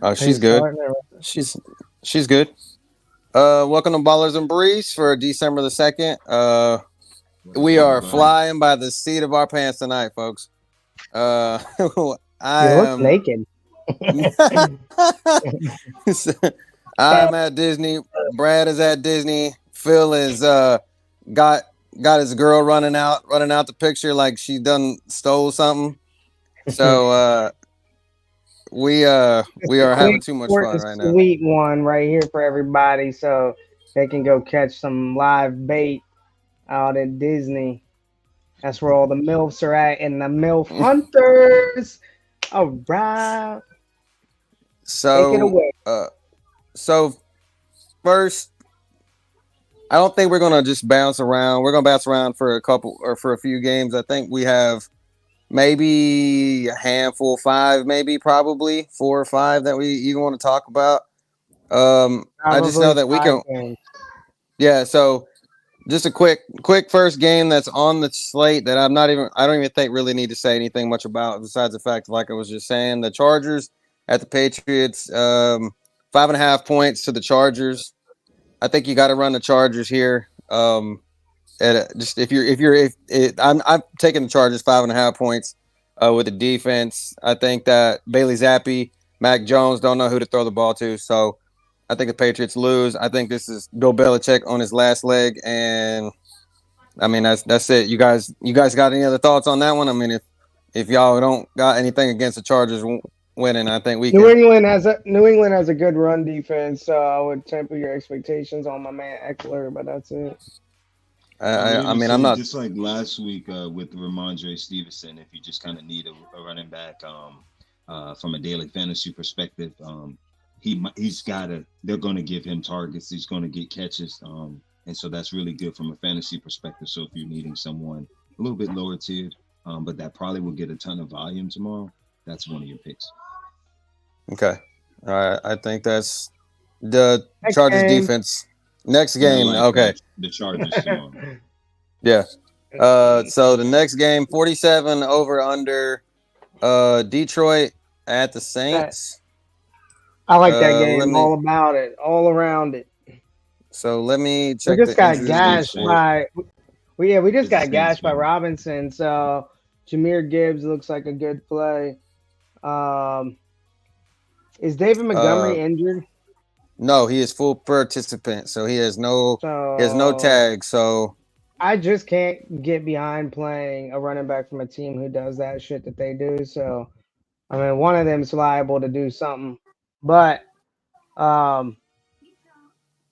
Oh, she's good. She's good. Welcome to Ballers and Breeze for December the 2nd. We are flying by the seat of our pants tonight, folks. I You look am naked. I'm at Disney. Brad is at Disney. Phil is got his girl running out the picture like she done stole something. So we are having too much Short fun and right now. sweet one right here for everybody, so they can go catch some live bait out at Disney. That's where all the milfs are at and the milf hunters. All right, take it So away. so first, I don't think we're gonna just bounce around. We're gonna bounce around for a couple or for a few games. I think we have maybe a handful, five, maybe probably 4 or 5 that we even want to talk about. I just know Probably that we five can. games. Yeah. So just a quick first game that's on the slate that I don't even think really need to say anything much about besides the fact, like I was just saying, the Chargers at the Patriots, 5.5 points to the Chargers. I think you got to run the Chargers here. Just I'm taking the Chargers 5.5 points with the defense. I think that Bailey Zappi, Mac Jones don't know who to throw the ball to, so I think the Patriots lose. I think this is Bill Belichick on his last leg, and I mean that's it. You guys got any other thoughts on that one? I mean, if y'all don't got anything against the Chargers winning, I think we can. New England has a good run defense, so I would temper your expectations on my man Eckler, but that's it. I would I even mean, I'm say not. just like last week with Ramondre Stevenson, if you just kind of need a running back from a daily fantasy perspective, he's got to. They're going to give him targets. He's going to get catches, and so that's really good from a fantasy perspective. So if you're needing someone a little bit lower tiered, but that probably will get a ton of volume tomorrow, that's one of your picks. Okay. All right. I think that's the Next Chargers game. defense. Next Yeah, I game. like Okay. the Chargers tomorrow. Yeah. So the next game, 47 over under Detroit at the That Saints. I like that Let game, me all about it, all around it. let me We check just the got injury Saints gashed fan. report. by we just It's a got Saints gashed by fan. Robinson, so Jameer Gibbs looks like a good play. Um, is David Uh Montgomery injured? no, he is full participant, so he has no So tag. So I just can't get behind playing a running back from a team who does that shit that they do. So I mean, one of them's liable to do something, but um,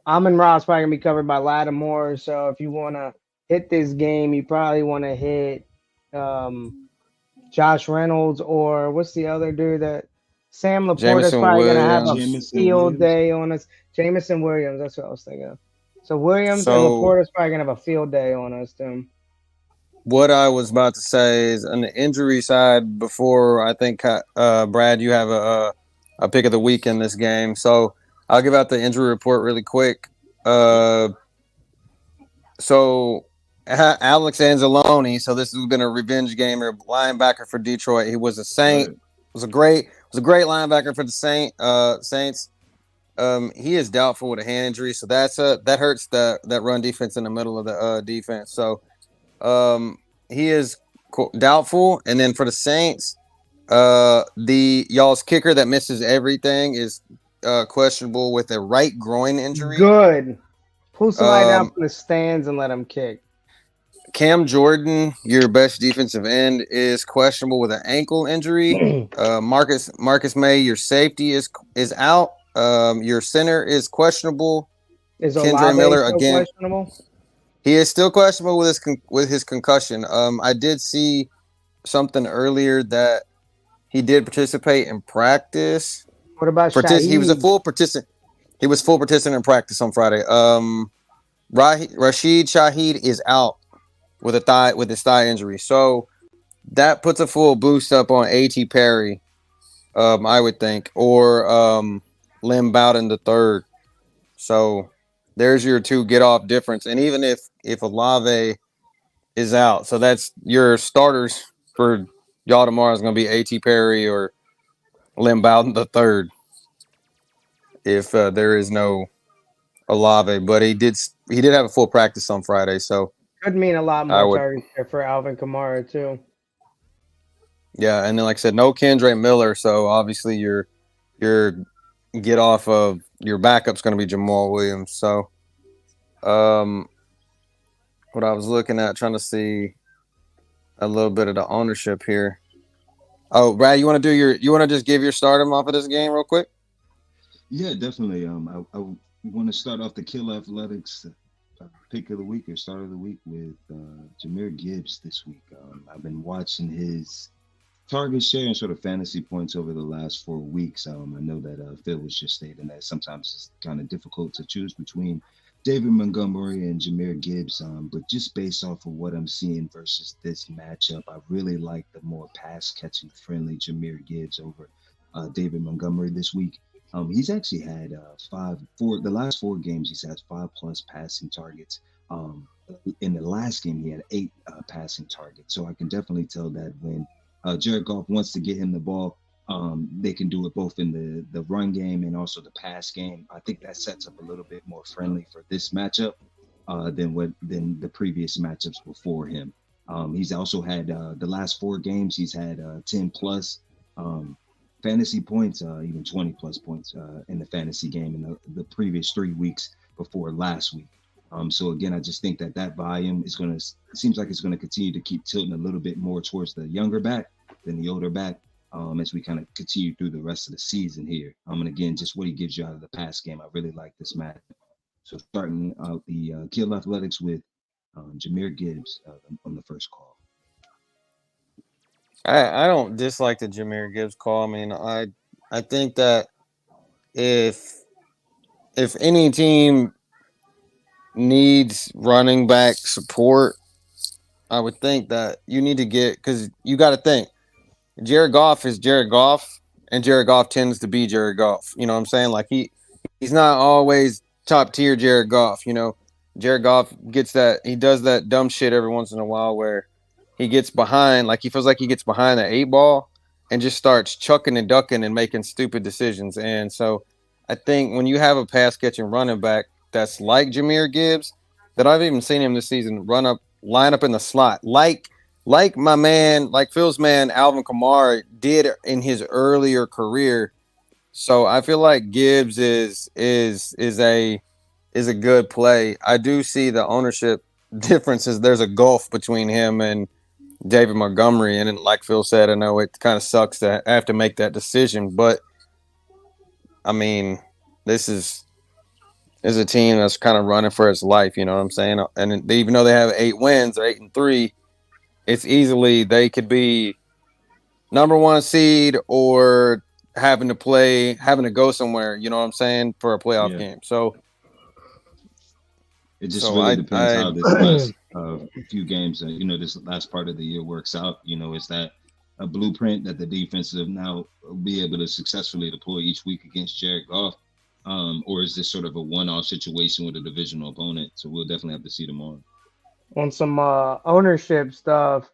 Amon Ross probably gonna be covered by Lattimore. So if you want to hit this game, you probably want to hit um, Josh Reynolds or what's the other dude that Sam Laporta's Jameson probably gonna have a Williams. Jamison field Williams. day on us. Jamison Williams, that's what I was thinking of. So Williams and So Laporta's probably gonna have a field day on us, too. what I was about to say is on the injury side. Before I think Brad, you have a pick of the week in this game, so I'll give out the injury report really quick. Uh, so Alex Anzalone. So this has been a revenge gamer, linebacker for Detroit. He was a Saint. Right. Was a great linebacker for the Saints. He is doubtful with a hand injury, so that hurts that run defense in the middle of the defense. So he is doubtful, and then for the Saints, the y'all's kicker that misses everything is questionable with a right groin injury. Good. Pull somebody down Um, from the stands and let them kick. Cam Jordan, your best defensive end, is questionable with an ankle injury. Marcus May, your safety is out. Your center is questionable. Is Kendre Olave Miller still again. questionable? He is still questionable with his concussion. I did see something earlier that he did participate in practice. What about He was a Shaheed? full participant. He was full participant in practice on Friday. Rashid Shaheed is out with his thigh injury. So that puts a full boost up on A.T. Perry, I would think, or Lim Bowden the third. So there's your two get off difference. And even if Olave is out, so that's your starters for y'all tomorrow is going to be A.T. Perry or Lynn Bowden the third. If there is no Olave, but he did have a full practice on Friday, so Could mean a lot I more would. targets there for Alvin Kamara too. Yeah, and then like I said, no Kendre Miller, so obviously your get off of your backup's going to be Jamal Williams. So, what I was looking at, trying to see a little bit of the ownership here. Oh, Brad, you want to just give your stardom off of this game real quick? Yeah, definitely. I want to start off the Kill Athletics pick of the week or start of the week with Jahmyr Gibbs this week. I've been watching his target share and sort of fantasy points over the last 4 weeks. I know that Phil was just stating that sometimes it's kind of difficult to choose between David Montgomery and Jahmyr Gibbs, but just based off of what I'm seeing versus this matchup, I really like the more pass catching friendly Jahmyr Gibbs over David Montgomery this week. He's actually had the last 4 games, he's had 5+ passing targets. In the last game, he had 8 passing targets. So I can definitely tell that when Jared Goff wants to get him the ball, they can do it both in the run game and also the pass game. I think that sets up a little bit more friendly for this matchup than the previous matchups before him. He's also had the last 4 games, he's had 10+ fantasy points, even 20+ points in the fantasy game in the previous 3 weeks before last week. So again, I just think that volume seems like it's going to continue to keep tilting a little bit more towards the younger back than the older back as we kind of continue through the rest of the season here. And again, just what he gives you out of the pass game, I really like this match. So starting out the Kill Athletics with Jahmyr Gibbs on the first call. I don't dislike the Jahmyr Gibbs call. I mean, I think that if any team needs running back support, I would think that you need to get, because you got to think Jared Goff is Jared Goff, and Jared Goff tends to be Jared Goff. You know what I'm saying? Like he's not always top tier Jared Goff. You know, Jared Goff he does that dumb shit every once in a while where he gets behind, like he feels like he gets behind the 8 ball and just starts chucking and ducking and making stupid decisions. And so I think when you have a pass catching running back that's like Jahmyr Gibbs, that I've even seen him this season line up in the slot, like my man, like Phil's man Alvin Kamara did in his earlier career. So I feel like Gibbs is a good play. I do see the ownership differences. There's a gulf between him and David Montgomery, and like Phil said, I know it kind of sucks to have to make that decision, but I mean, this is a team that's kind of running for its life. You know what I'm saying? And even though they have 8 wins, they're 8-3. It's easily they could be number 1 seed or having to go somewhere. You know what I'm saying, for a playoff game. So it just really depends how this last few games, this last part of the year works out. Is that a blueprint that the defense will now be able to successfully deploy each week against Jared Goff? Or is this sort of a one-off situation with a divisional opponent? So we'll definitely have to see tomorrow. On some ownership stuff,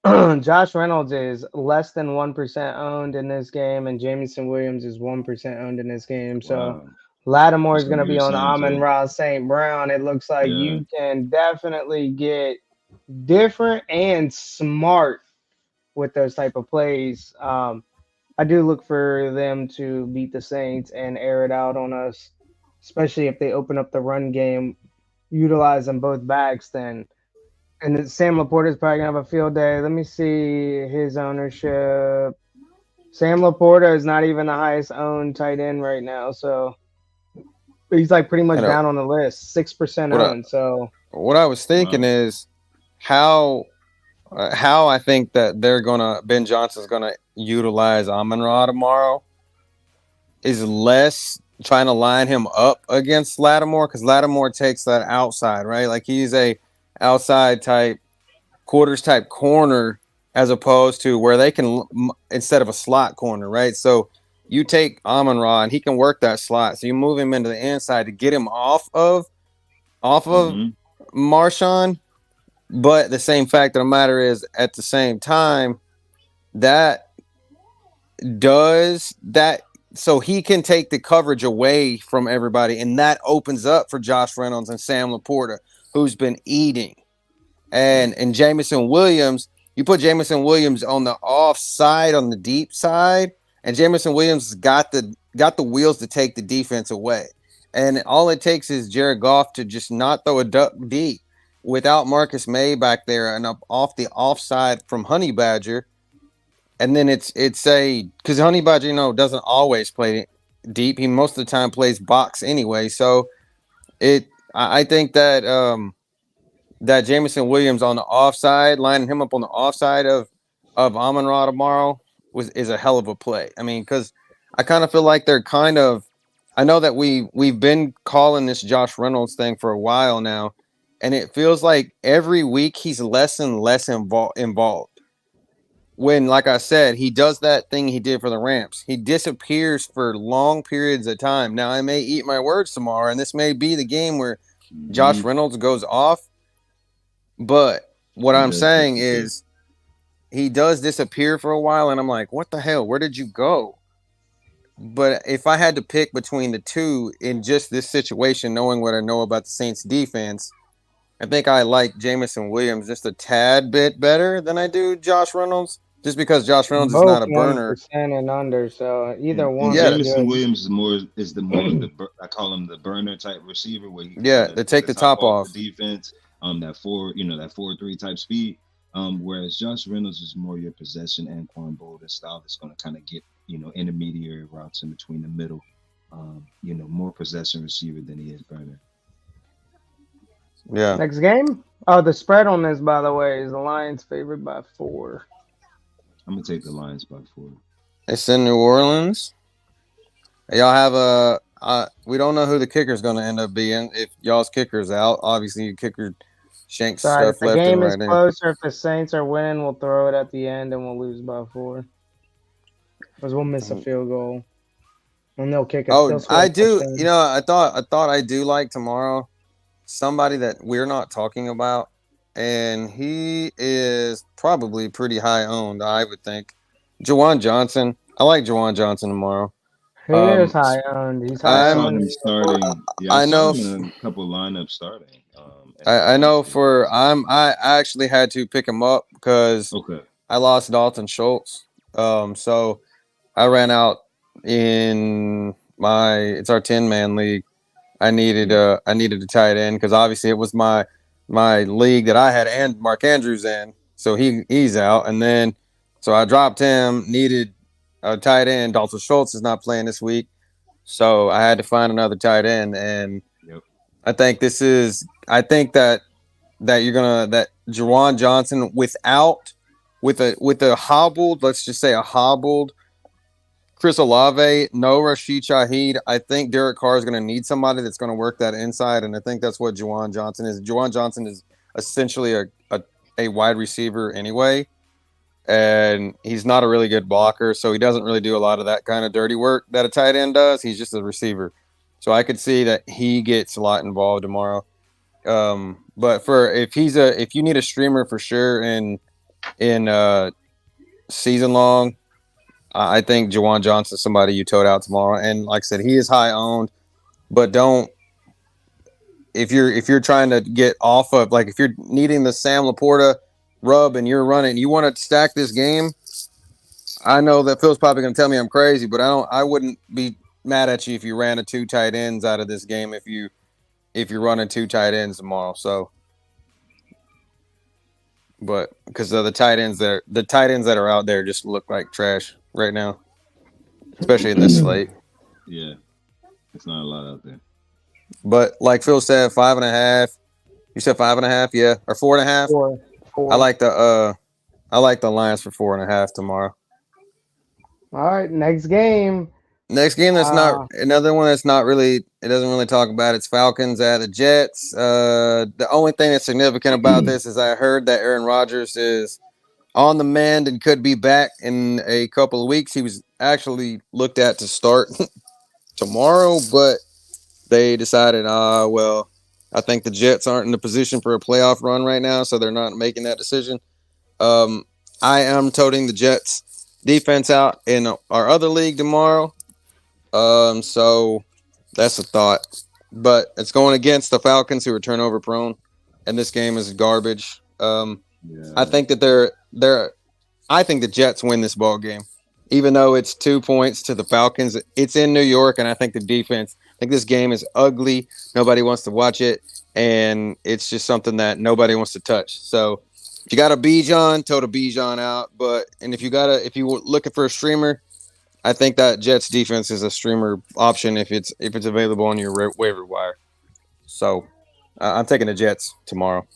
Josh Reynolds is less than 1% owned in this game, and Jameson Williams is 1% owned in this game. So Lattimore is going to be on Amon-Ra St. Brown. It looks like you can definitely get different and smart with those type of plays. I do look for them to beat the Saints and air it out on us, especially if they open up the run game, utilizing both backs. And Sam Laporta is probably going to have a field day. Let me see his ownership. Sam Laporta is not even the highest owned tight end right now, so he's like pretty much down on the list, 6% owned. So what I was thinking is how I think that Ben Johnson's gonna utilize Amon-Ra tomorrow is less trying to line him up against Lattimore, because Lattimore takes that outside, right? Like he's a outside type, quarters type corner, as opposed to where they can, instead of a slot corner, right? So you take Amon-Ra and he can work that slot. So you move him into the inside to get him off of Marshawn. But the same fact of the matter is, at the same time, that does that so he can take the coverage away from everybody, and that opens up for Josh Reynolds and Sam Laporta, who's been eating. And Jameson Williams, you put Jameson Williams on the offside, on the deep side, and Jameson Williams got the wheels to take the defense away. And all it takes is Jared Goff to just not throw a duck deep without Marcus May back there and up off the offside from Honey Badger. And then it's a because Honey Badger, doesn't always play deep. He most of the time plays box anyway. So I think that that Jameson Williams on the offside, lining him up on the offside of Amon-Ra tomorrow is a hell of a play. I mean, because I kind of feel like they're kind of. I know that we've been calling this Josh Reynolds thing for a while now, and it feels like every week he's less and less involved. When, like I said, he does that thing he did for the Rams. He disappears for long periods of time. Now, I may eat my words tomorrow, and this may be the game where Josh Reynolds goes off. But what I'm saying is he does disappear for a while, and I'm like, what the hell? Where did you go? But if I had to pick between the two in just this situation, knowing what I know about the Saints defense, I think I like Jameson Williams just a tad bit better than I do Josh Reynolds. Just because Josh Reynolds is not a burner. 1% and under, so either one. Yeah, Jameson Williams is the more I call him the burner type receiver where he they take the top off the defense. That 4-3 type speed. Whereas Josh Reynolds is more your possession and Anquan Boldin style that's going to kind of get intermediary routes in between the middle. More possession receiver than he is burner. Yeah. Next game. Oh, the spread on this, by the way, is the Lions favored by 4. I'm gonna take the Lions by 4. It's in New Orleans. Y'all have we don't know who the kicker is going to end up being. If y'all's kicker's out, obviously your kicker shanks stuff left and right. If the game is closer, if the Saints are winning, we'll throw it at the end and we'll lose by 4. Because we'll miss a field goal. And they'll kick it. Oh, I do. I thought I do like tomorrow somebody that we're not talking about, and he is probably pretty high owned, I would think. Juwan Johnson. I like Juwan Johnson tomorrow. He is high owned. He's high owned. Starting. Yeah, I know a couple lineups starting. I know I actually had to pick him up because I lost Dalton Schultz. So I ran out in it's our 10-man league. I needed a tight end because obviously it was my league that I had and Mark Andrews in, so he's out, and then so I dropped him. Needed a tight end. Dalton Schultz is not playing this week, so I had to find another tight end, and I think that Juwan Johnson with a hobbled, let's just say a hobbled Chris Olave, no Rashid Shaheed. I think Derek Carr is going to need somebody that's going to work that inside, and I think that's what Juwan Johnson is. Juwan Johnson is essentially a wide receiver anyway, and he's not a really good blocker, so he doesn't really do a lot of that kind of dirty work that a tight end does. He's just a receiver. So I could see that he gets a lot involved tomorrow. But if you need a streamer for sure in season long, I think Juwan Johnson is somebody you tote out tomorrow. And like I said, he is high owned, but if you're trying to get off of, like if you're needing the Sam Laporta rub and you're running, you want to stack this game. I know that Phil's probably going to tell me I'm crazy, but I wouldn't be mad at you if you ran 2 tight ends out of this game if you're running 2 tight ends tomorrow. So, but because of the tight ends that are out there just look like trash right now, especially in this slate. Yeah, it's not a lot out there. But like Phil said, 5.5. You said 5.5, yeah, or 4.5. 4. I like the Lions for 4.5 tomorrow. All right, next game. Next game that's not another one that's not really, it doesn't really talk about. It's Falcons at the Jets. The only thing that's significant about this is I heard that Aaron Rodgers is on the mend and could be back in a couple of weeks. He was actually looked at to start tomorrow, but they decided, I think the Jets aren't in the position for a playoff run right now, so they're not making that decision. I am toting the Jets defense out in our other league tomorrow. So that's a thought. But it's going against the Falcons, who are turnover prone, and this game is garbage. I think that I think the Jets win this ball game, even though it's 2 points to the Falcons. It's in New York, and I think the defense. I think this game is ugly. Nobody wants to watch it, and it's just something that nobody wants to touch. So if you got a Bijan, total Bijan out. If you were looking for a streamer, I think that Jets defense is a streamer option if it's available on your waiver wire. So I'm taking the Jets tomorrow.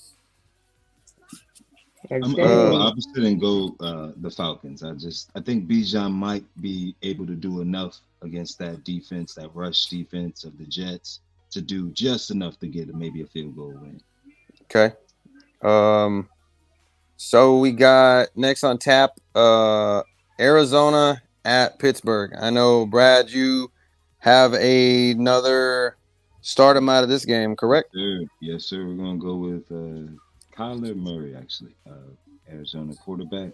I'm go opposite and go the Falcons. I think Bijan might be able to do enough against that defense, that rush defense of the Jets, to do just enough to get maybe a field goal win. Okay. So we got next on tap, Arizona at Pittsburgh. I know, Brad, you have another start him out of this game, correct? Yes, sir. We're gonna go with Kyler Murray, actually, Arizona quarterback.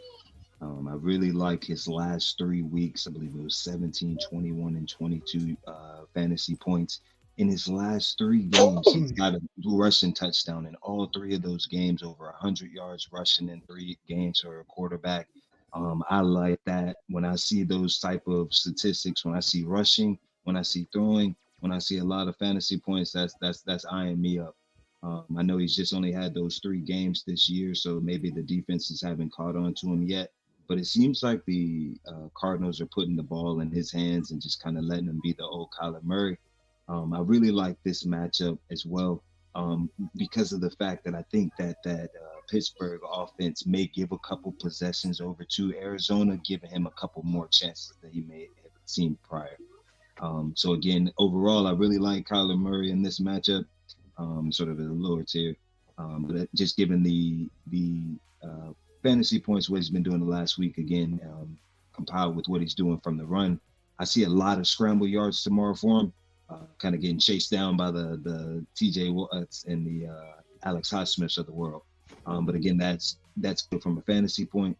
I really like his last 3 weeks. I believe it was 17, 21, and 22 fantasy points. In his last 3 games, he's got a rushing touchdown in all 3 of those games, over 100 yards rushing in 3 games for a quarterback. I like that. When I see those type of statistics, when I see rushing, when I see throwing, when I see a lot of fantasy points, that's eyeing me up. I know he's just only had those 3 games this year, so maybe the defenses haven't caught on to him yet. But it seems like the Cardinals are putting the ball in his hands and just kind of letting him be the old Kyler Murray. I really like this matchup as well because of the fact that I think that Pittsburgh offense may give a couple possessions over to Arizona, giving him a couple more chances that he may have seen prior. So again, overall, I really like Kyler Murray in this matchup, sort of at a lower tier. But just given the fantasy points, what he's been doing the last week, again, compiled with what he's doing from the run, I see a lot of scramble yards tomorrow for him. Kind of getting chased down by the TJ Watts and the Alex Highsmiths of the world. But again, that's good from a fantasy point.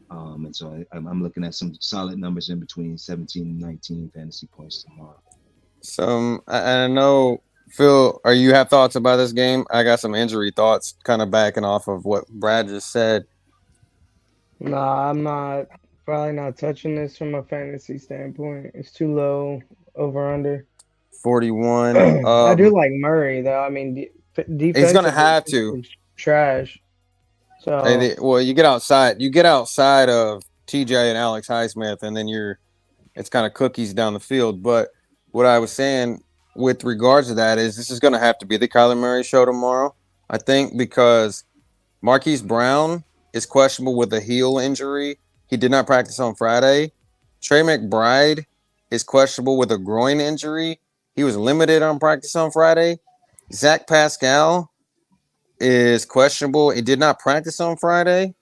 And so I'm looking at some solid numbers in between 17 and 19 fantasy points tomorrow. So I know, Phil, you have thoughts about this game? I got some injury thoughts, kind of backing off of what Brad just said. No, I'm probably not touching this from a fantasy standpoint. It's too low, over under. 41. I do like Murray though. I mean, defense. He's gonna have to trash. So you get outside of TJ and Alex Highsmith, and then it's kind of cookies down the field. But what I was saying with regards to that is this is gonna have to be the Kyler Murray show tomorrow. I think because Marquise Brown is questionable with a heel injury. He did not practice on Friday. Trey McBride is questionable with a groin injury. He was limited on practice on Friday. Zach Pascal is questionable. He did not practice on Friday.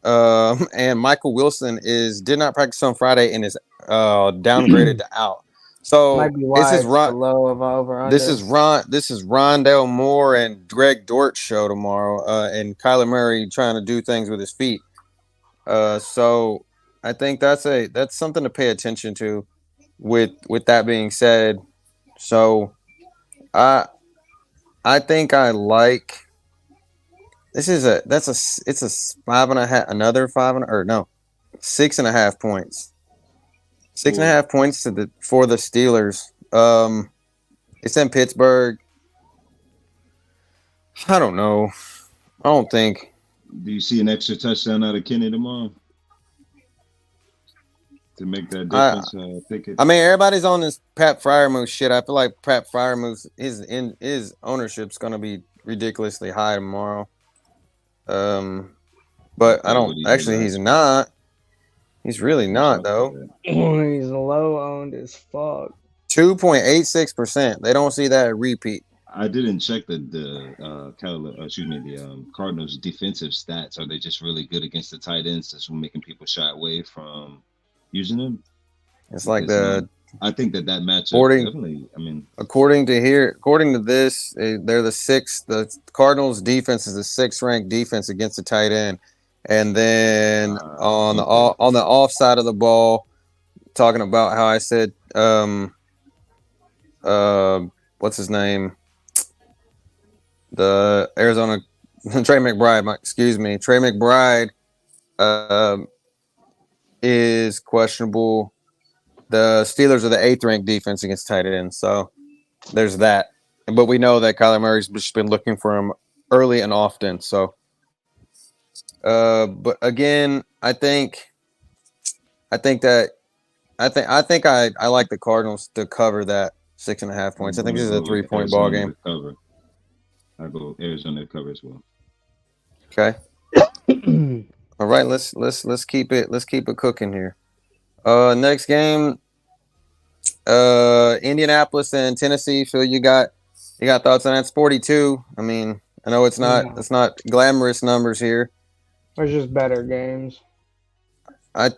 And Michael Wilson did not practice on Friday and is downgraded to out. So this is Rondale Moore and Greg Dortch show tomorrow, and Kyler Murray trying to do things with his feet. So I think that's something to pay attention to. With that being said, so I think I like this is it's a 5.5, another 6.5 points. 6.5 points for the Steelers. It's in Pittsburgh. I don't know. I don't think. Do you see an extra touchdown out of Kenny tomorrow to make that difference? Pick it. I mean, everybody's on this Pat Freiermuth shit. I feel like Pat Freiermuth his ownership's gonna be ridiculously high tomorrow. But I don't actually. He's not. He's really not though. He's low owned as fuck. 2.86%. They don't see that repeat. I didn't check the Cardinals' defensive stats. Are they just really good against the tight ends? That's making people shy away from using them. It's like I think that matchup definitely. I mean, according to this, they're the sixth. The Cardinals' defense is the 6th ranked defense against the tight end, And then on the off side of the ball, talking about how I said, what's his name? The Arizona Trey McBride. Trey McBride is questionable. The Steelers are the 8th ranked defense against tight ends, so there's that. But we know that Kyler Murray's just been looking for him early and often. So, but again, I think I like the Cardinals to cover that 6.5 points. I think this is a 3-point ball game. I go Arizona to cover as well. Okay. All right, let's keep it cooking here. Next game, Indianapolis and Tennessee. Phil, you got thoughts on that? It's 42. I mean, I know it's not glamorous numbers here. There's just better games. I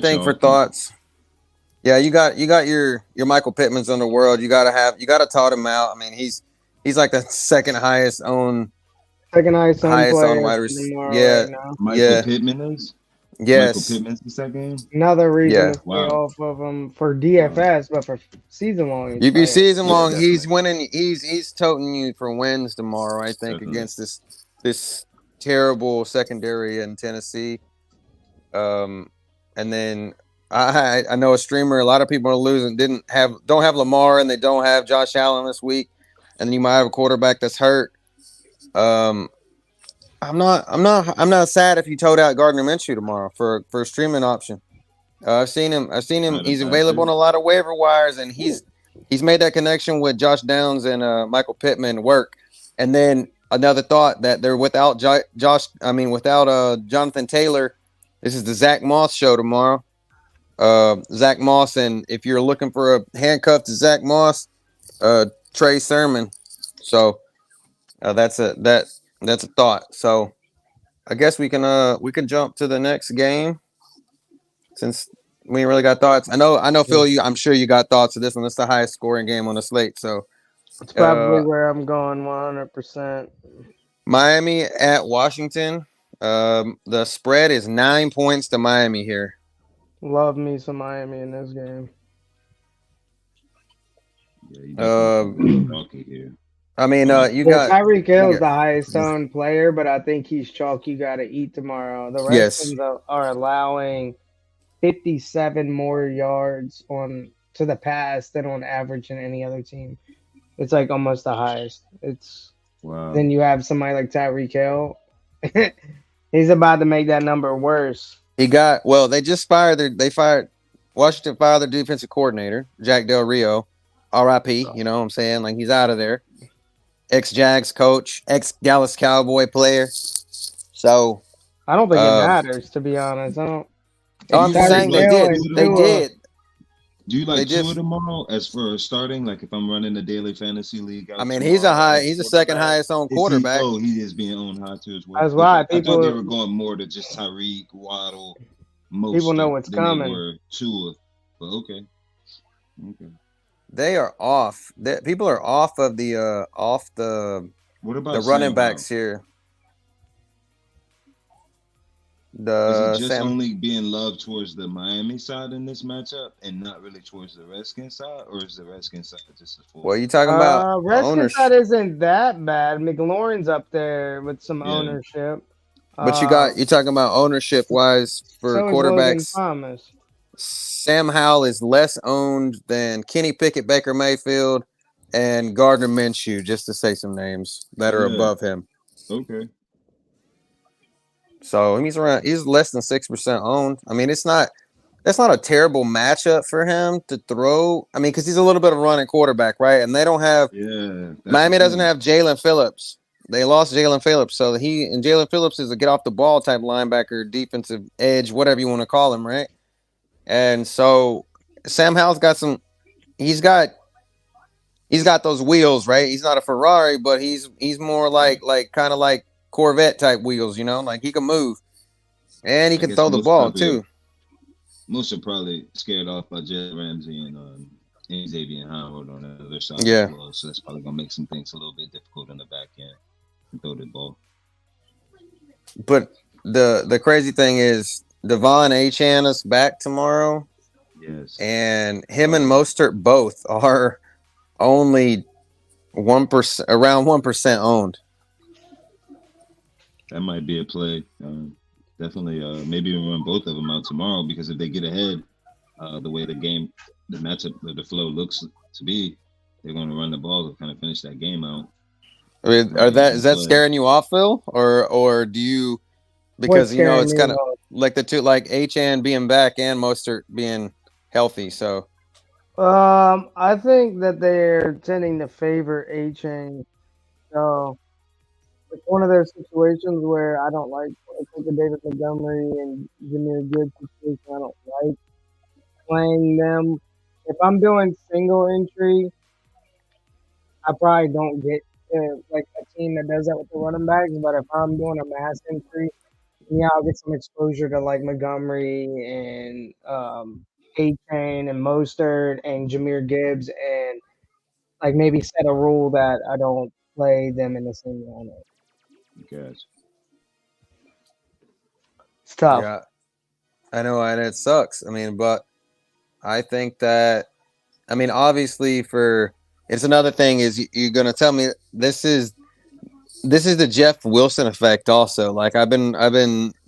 think for thoughts. Yeah, you got your Michael Pittman's on the world. You gotta tot him out. I mean, he's like the second highest owned wide receiver. Yeah, right Michael Pittman is. Yes. Michael Pittman's the second. Another reason to stay off of him for DFS, but for season long. If you season long, he's winning. He's toting you for wins tomorrow. I think against this terrible secondary in Tennessee. And then I know a streamer. A lot of people are losing. Don't have Lamar and they don't have Josh Allen this week, and then you might have a quarterback that's hurt. I'm not sad if you toed out Gardner Minshew tomorrow for a streaming option. I've seen him. He's available on a lot of waiver wires, and he's made that connection with Josh Downs and Michael Pittman work. And then another thought that they're without Jonathan Taylor. This is the Zach Moss show tomorrow. Zach Moss, and if you're looking for a handcuff to Zach Moss, Trey Sermon. So that's a thought. So I guess we can jump to the next game since we ain't really got thoughts. I know Phil, I'm sure you got thoughts of this one. It's the highest scoring game on the slate. So it's probably where I'm going 100%. Miami at Washington. The spread is 9 points to Miami here. Love me some Miami in this game. Here. I mean, you got Tyreek Hill is the highest owned player, but I think he's chalk. You got to eat tomorrow. The rest of them are allowing 57 more yards to the pass than on average in any other team. It's like almost the highest. Then you have somebody like Tyreek Hill. He's about to make that number worse. Washington fired their defensive coordinator, Jack Del Rio, RIP. You know what I'm saying? Like, he's out of there. Ex-Jags coach, ex-Dallas Cowboy player. So I don't think it matters, to be honest. I'm saying they did. Do you like Tua tomorrow as for starting? Like if I'm running a daily fantasy league, I mean, he's a second highest owned quarterback. He is being owned high too as well. That's why I thought they were going more to just Tyreek, Waddle. People know what's coming. They were Tua, but okay. They are off. People are off of the What about the running backs here? Is it just only being loved towards the Miami side in this matchup and not really towards the Redskins side, or is the Redskins side just a full? What are you talking about? Redskins side isn't that bad. McLaurin's up there with some ownership. But you're talking about ownership wise for quarterbacks. Sam Howell is less owned than Kenny Pickett, Baker Mayfield, and Gardner Minshew, just to say some names that are above him. Okay. So he's less than 6% owned. I mean, that's not a terrible matchup for him to throw. I mean, because he's a little bit of a running quarterback, right? And they don't have Miami doesn't have Jalen Phillips. They lost Jalen Phillips, so Jalen Phillips is a get off the ball type linebacker, defensive edge, whatever you want to call him, right? And so Sam Howell's got he's got those wheels, right? He's not a Ferrari, but he's more like kind of like Corvette type wheels, you know, like he can move and he can throw the ball too. Most are probably scared off by Jalen Ramsey and Xavier Howard on the other side. Yeah. As well, so that's probably gonna make some things a little bit difficult in the back end to throw the ball. But the crazy thing is Devon Achane is back tomorrow. Yes. And him and Mostert both are only 1%, around 1% owned. That might be a play. Definitely, maybe we'll run both of them out tomorrow because if they get ahead, the way the matchup, the flow looks to be, they're going to run the ball to kind of finish that game out. I mean, is that scaring you off, Phil, or do you? Because it's kind of like the two, like Achane being back and Mostert being healthy. So, I think that they're tending to favor Achane. So it's one of those situations where I don't like. I think the David Montgomery and Jameer Gibbs situation. I don't like playing them. If I'm doing single entry, I probably don't get like a team that does that with the running backs. But if I'm doing a mass entry, yeah, I'll get some exposure to like Montgomery and A-Chain and Mostert and Jameer Gibbs, and like maybe set a rule that I don't play them in the same lineup. Gotcha. It's tough. Yeah, I know, and it sucks. I mean, but I think that, I mean, obviously, it's another thing is you're gonna tell me this is the Jeff Wilson effect also. Like I've been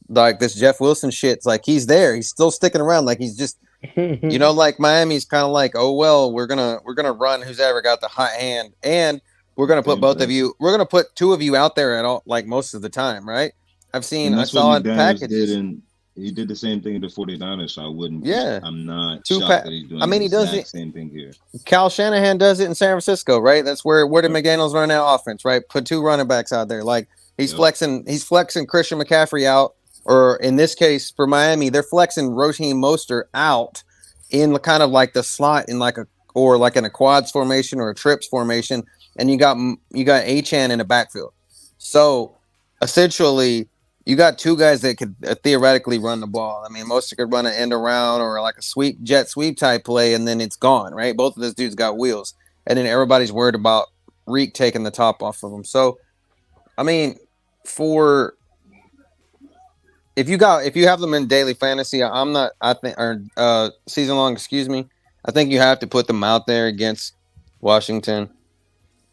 like this Jeff Wilson shit's like he's there, he's still sticking around, like he's just like Miami's kind of like, oh well, we're gonna run who's ever got the hot hand, and we're gonna put we're gonna put two of you out there at all, like most of the time, right? I saw it packages. And he did the same thing in the 49ers, so I wouldn't. Yeah, I'm not shocked that he's doing. He does the same thing here. Cal Shanahan does it in San Francisco, right? That's where did McDaniels run that offense, right? Put two running backs out there, like he's flexing Christian McCaffrey out, or in this case for Miami, they're flexing Raheem Mostert out in kind of like the slot in like in a quads formation or a trips formation, and you got Achane in the backfield. So essentially, you got two guys that could theoretically run the ball. I mean, Mostert could run an end around or like a jet sweep type play, and then it's gone, right? Both of those dudes got wheels, and then everybody's worried about Reek taking the top off of them. So, I mean, if you have them in daily fantasy, season long, excuse me, I think you have to put them out there against Washington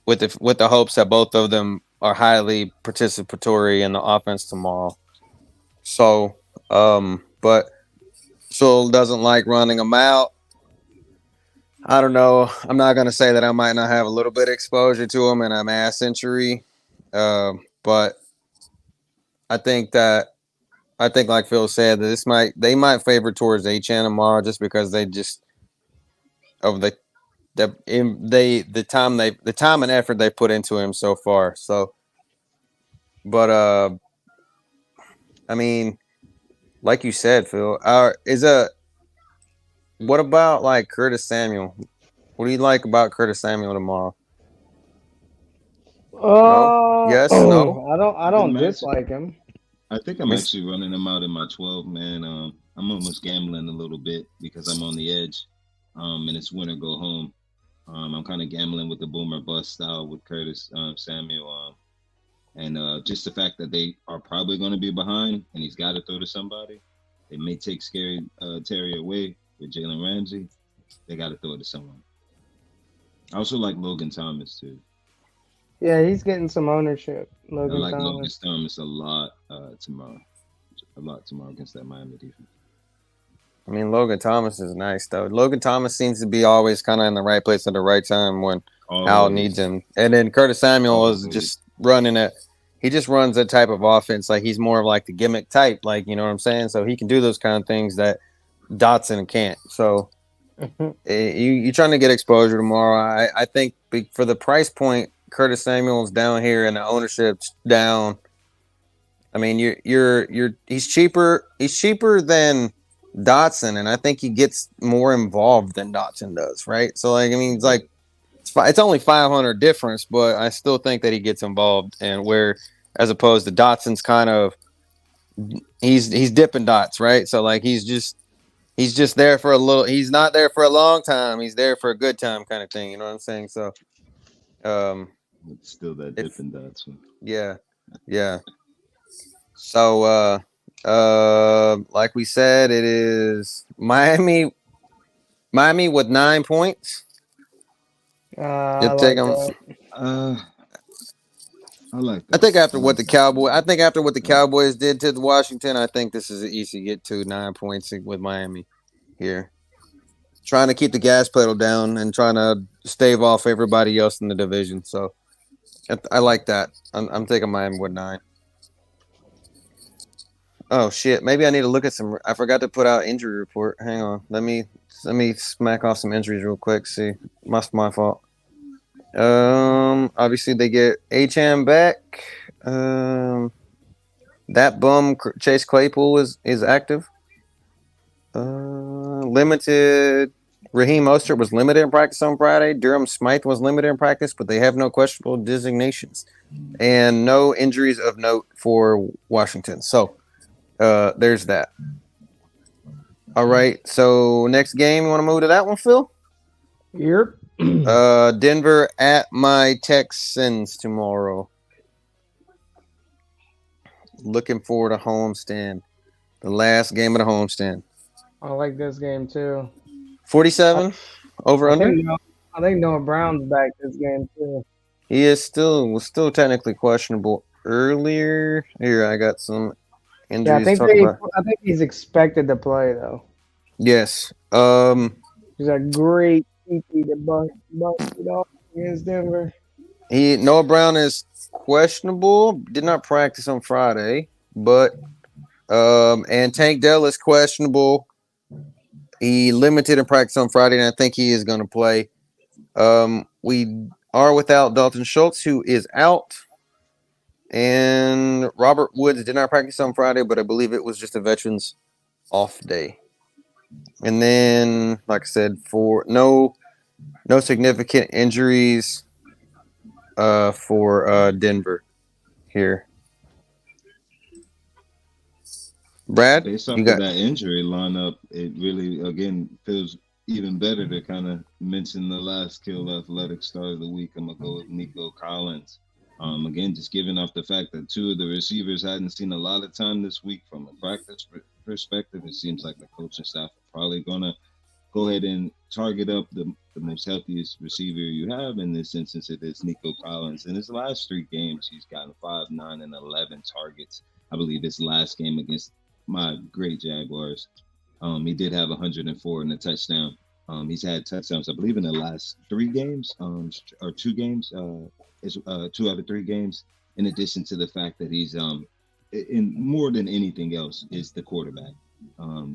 with the hopes that both of them are highly participatory in the offense tomorrow. So, but Phil doesn't like running them out. I don't know. I'm not going to say that I might not have a little bit of exposure to them in a mass century, but I think like Phil said, that they might favor towards Achane tomorrow just because they just of the time and effort they put into him so far. So, but I mean, like you said, Phil, what about like Curtis Samuel? What do you like about Curtis Samuel tomorrow? No? Yes, no. I don't dislike him. I think I'm actually running him out in my 12 man. I'm almost gambling a little bit because I'm on the edge. And it's win or go home. I'm kind of gambling with the boomer bust style with Curtis Samuel. And just the fact that they are probably going to be behind and he's got to throw to somebody. They may take Scary Terry away with Jalen Ramsey. They got to throw it to someone. I also like Logan Thomas, too. Yeah, he's getting some ownership. Logan Thomas a lot tomorrow. A lot tomorrow against that Miami defense. I mean, Logan Thomas is nice, though. Logan Thomas seems to be always kind of in the right place at the right time when Al needs him. And then Curtis Samuel is just running it. He just runs that type of offense. Like, he's more of like the gimmick type, like, you know what I'm saying? So he can do those kind of things that Dotson can't. So you're trying to get exposure tomorrow. I think for the price point, Curtis Samuel's down here and the ownership's down. I mean, he's cheaper. He's cheaper than Dotson, and I think he gets more involved than Dotson does, right? So, like, I mean, it's like it's only 500 difference, but I still think that he gets involved, and where as opposed to Dotson's kind of he's dipping dots, right? So, like, he's just there for a little. He's not there for a long time. He's there for a good time, kind of thing. You know what I'm saying? So, it's still that dipping dots. Yeah. So, Like we said, it is Miami with 9 points. I You take like them. that. I like I that. think after I what like the that. Cowboys did to the Washington, I think this is an easy get to 9 points with Miami here. Trying to keep the gas pedal down and trying to stave off everybody else in the division. So I like that. I'm taking Miami with 9. Oh shit! Maybe I need to look at some. I forgot to put out injury report. Hang on. Let me smack off some injuries real quick. See, my fault. Obviously they get HM back. That bum Chase Claypool is active. Limited. Raheem Mostert was limited in practice on Friday. Durham Smythe was limited in practice, but they have no questionable designations and no injuries of note for Washington. So there's that. All right. So next game, you want to move to that one, Phil? Yep. Denver at my Texans tomorrow. Looking forward to homestand. The last game of the homestand. I like this game too. 47 over I under. think Noah Brown's back this game too. He was still technically questionable earlier. Here, I got some Yeah, injuries to talk about. I think he's expected to play though. Yes. He's a great safety to bust it off against Denver. Noah Brown is questionable. Did not practice on Friday, but and Tank Dell is questionable. He limited in practice on Friday, and I think he is going to play. We are without Dalton Schultz, who is out. And Robert Woods did not practice on Friday, but I believe it was just a veterans off day. And then, like I said, for no significant injuries for Denver here. Brad, Based off you of got that injury lineup, it really again feels even better to kind of mention the last Kill Athletic Star of the week. I'm gonna go with Nico Collins. Again, just giving off the fact that two of the receivers hadn't seen a lot of time this week from a practice perspective. It seems like the coaching staff are probably gonna go ahead and target up the most healthiest receiver you have. In this instance, it is Nico Collins. In his last 3 games, he's gotten 5, 9, and 11 targets. I believe his last game against my great Jaguars, he did have 104 and a touchdown. He's had touchdowns, I believe, in the last 3 games, or 2 games. 2 out of 3 games. In addition to the fact that he's in more than anything else is the quarterback.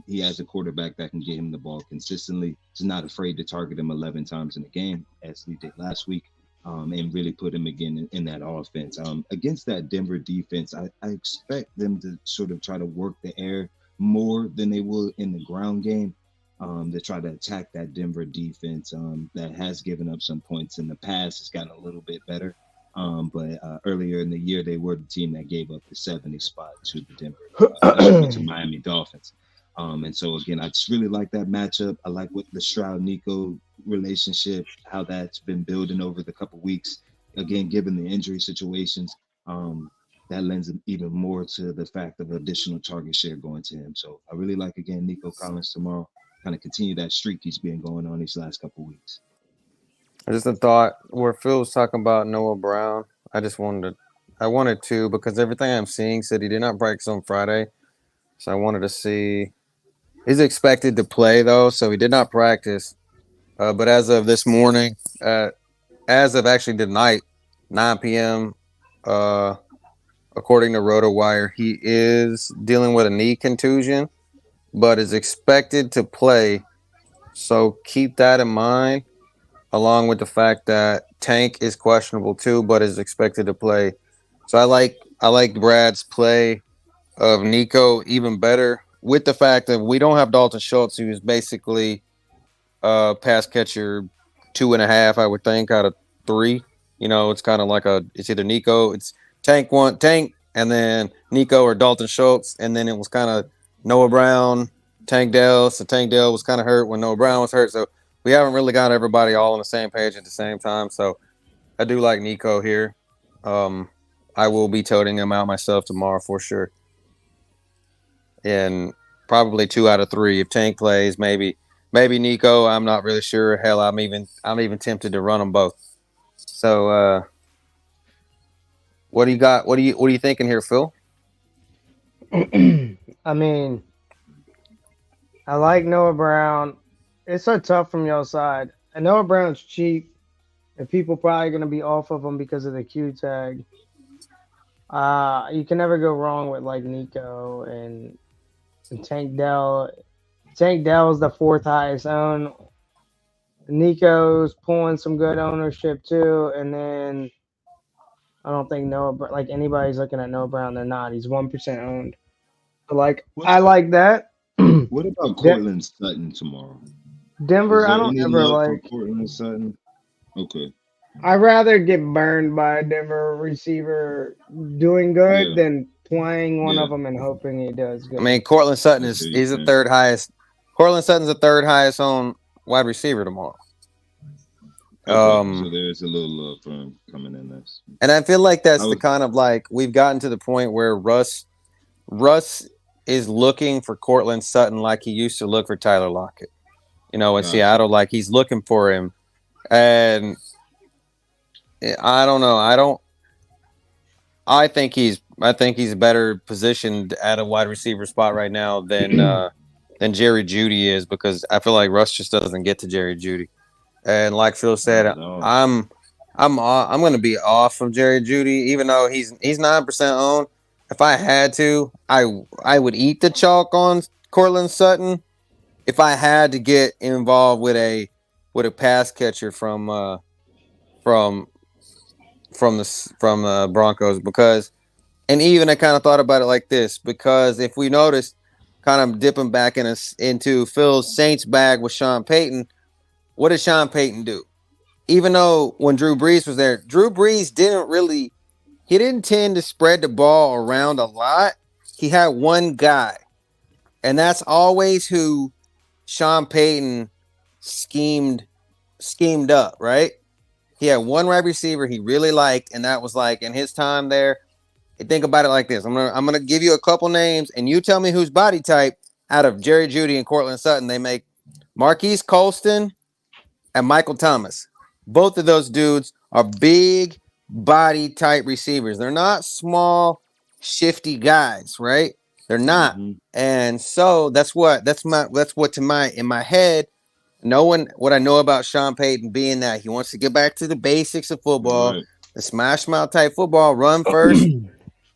He has a quarterback that can get him the ball consistently. He's not afraid to target him 11 times in a game, as he did last week, and really put him again in that offense. Against that Denver defense, I expect them to sort of try to work the air more than they will in the ground game. To try to attack that Denver defense that has given up some points in the past. It's gotten a little bit better. But earlier in the year, they were the team that gave up the 70 spot to the Denver, to Miami Dolphins. And so, again, I just really like that matchup. I like what the Stroud-Nico relationship, how that's been building over the couple weeks. Again, given the injury situations, that lends even more to the fact of additional target share going to him. So I really like, again, Nico Collins tomorrow. Kind of continue that streak he's been going on these last couple weeks. just a thought where Phil was talking about Noah Brown. I wanted to because everything I'm seeing said he did not practice on Friday. So I wanted to see. He's expected to play though, so he did not practice. But as of this morning, as of actually tonight, 9 p.m., according to RotoWire, he is dealing with a knee contusion, but is expected to play. So keep that in mind, along with the fact that Tank is questionable too, but is expected to play. So I like Brad's play of Nico even better, with the fact that we don't have Dalton Schultz, who is basically pass catcher 2.5, I would think, out of 3. It's kind of like it's either Nico, it's Tank, and then Nico or Dalton Schultz, and then it was kind of Noah Brown, Tank Dell. So Tank Dell was kind of hurt when Noah Brown was hurt. So we haven't really got everybody all on the same page at the same time. So I do like Nico here. I will be toting him out myself tomorrow for sure. and probably 2 out of 3 if Tank plays. Maybe Nico. I'm not really sure. Hell, I'm even tempted to run them both. So, what do you got? What are you thinking here, Phil? I mean, I like Noah Brown. It's so tough from your side. And Noah Brown's cheap, and people probably going to be off of him because of the Q tag. You can never go wrong with like Nico and Tank Dell. Tank Dell is the 4th highest owned. Nico's pulling some good ownership too, and then I don't think like anybody's looking at Noah Brown. They're not. He's 1% owned. So I like that. What about Cortland Sutton tomorrow? Denver, I don't ever like Cortland Sutton. Okay. I'd rather get burned by a Denver receiver doing good than playing one of them and hoping he does good. I mean, Cortland Sutton is the 3rd highest. Cortland Sutton's the 3rd highest on wide receiver tomorrow. So there's a little love for him coming in this. And I feel like that's the kind of like we've gotten to the point where Russ is looking for Cortland Sutton like he used to look for Tyler Lockett. In Seattle, like he's looking for him. And I don't know. I think he's better positioned at a wide receiver spot right now than Jerry Jeudy is, because I feel like Russ just doesn't get to Jerry Jeudy. And like Phil said, I'm going to be off from Jerry Jeudy, even though he's 9% owned. If I had to, I would eat the chalk on Cortland Sutton if I had to get involved with a pass catcher from the Broncos, because, and even I kind of thought about it like this, because if we noticed, kind of dipping back into Phil's Saints bag with Sean Payton, what did Sean Payton do? Even though when Drew Brees was there, Drew Brees didn't tend to spread the ball around a lot. He had one guy, and that's always who Sean Payton schemed up, right? He had one wide receiver he really liked, and that was like in his time there. Think about it like this. I'm gonna give you a couple names, and you tell me whose body type out of Jerry Jeudy and Cortland Sutton they make. Marquise Colston and Michael Thomas. Both of those dudes are big body type receivers. They're not small, shifty guys, right? They're not. Mm-hmm. And so that's what in my head, knowing what I know about Sean Payton being that he wants to get back to the basics of football, right. The smash mouth type football, run first,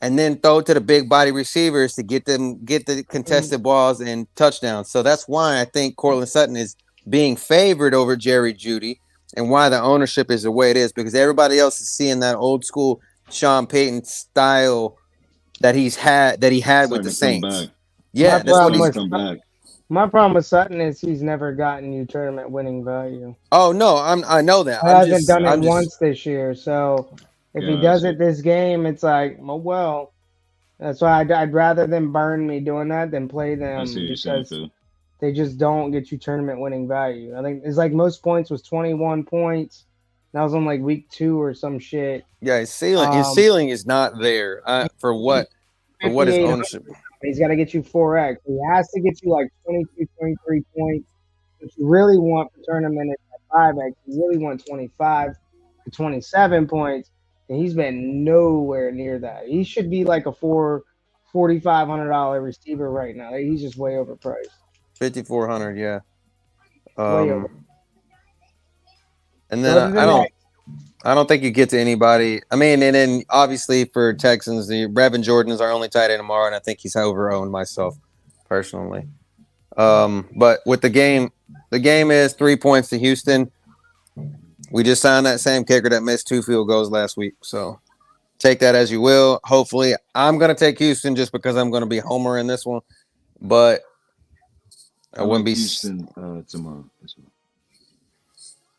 and then throw to the big body receivers to get the contested balls and touchdowns. So that's why I think Cortland Sutton is being favored over Jerry Jeudy, and why the ownership is the way it is, because everybody else is seeing that old school Sean Payton style that he had with the Saints. Yeah, that's what he's come back. My problem with Sutton is he's never gotten you tournament winning value. Oh no, I know that. He hasn't done it once this year. So if he does it this game, it's like, well, that's why I'd rather them burn me doing that than play them, because they just don't get you tournament winning value. I think it's like most points was 21 points. That was on like week 2 or some shit. Yeah, his ceiling is not there for what his ownership. He's got to get you 4x. He has to get you like 22, 23 points. What you really want for tournament is 5x. You really want 25 to 27 points. And he's been nowhere near that. He should be like a $4,500 receiver right now. He's just way overpriced. 5,400, yeah. Way over. And then I don't think you get to anybody. I mean, and then obviously for Texans, the Brevin Jordan is our only tight end tomorrow, and I think he's over-owned myself personally. But with the game is 3 points to Houston. We just signed that same kicker that missed 2 field goals last week, so take that as you will. Hopefully, I'm going to take Houston just because I'm going to be homer in this one, but I wouldn't be Houston tomorrow as well.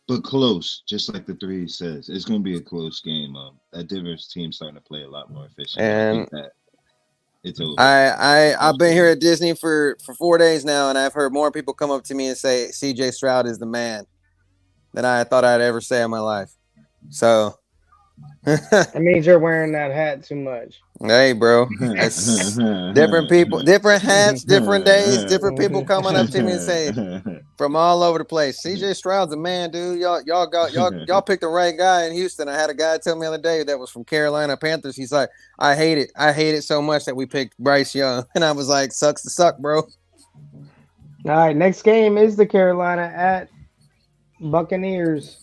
But close, just like the 3 says. It's going to be a close game. That Denver's team starting to play a lot more efficient. And it's over. I've been here at Disney for 4 days now, and I've heard more people come up to me and say CJ Stroud is the man than I thought I'd ever say in my life. So That means you're wearing that hat too much. Hey, bro, it's different people, different hats, different days, different people coming up to me and saying from all over the place. CJ Stroud's a man, dude. Y'all picked the right guy in Houston. I had a guy tell me the other day that was from Carolina Panthers. He's like, I hate it so much that we picked Bryce Young, and I was like, sucks to suck, bro. All right, next game is the Carolina at Buccaneers.